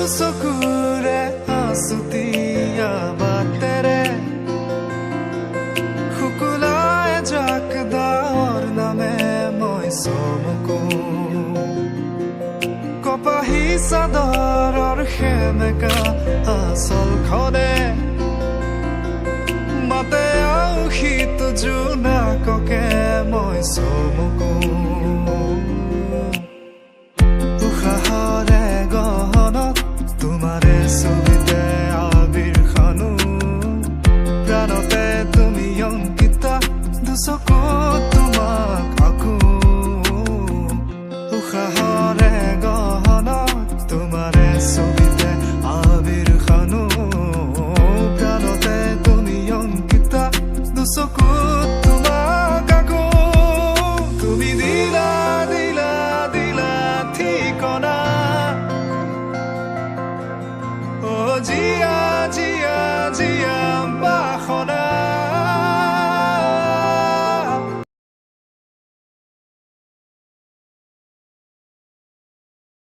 চকুৰে আছুতীয়া বাটেৰে শুকুলাই জাকদাৰ নামে মই চমকো কপাহী চাদৰৰ সেমেকা আচলখনে মাতে আউসীত জোনাককে মই চমকো উশাহৰে গহনত তোমাৰে ছবিতে আবিৰ খানো প্ৰাণতে তুমি অংকিতা দুচকুত তোমাক আকো উশাহৰে গহনত তোমাৰে ছবিতে আবিৰ খানো প্ৰাণতে তুমি অংকিতা দুচকুত তোমাক আকো তুমি দিলা দিলা দিলা ঠিকনা অ'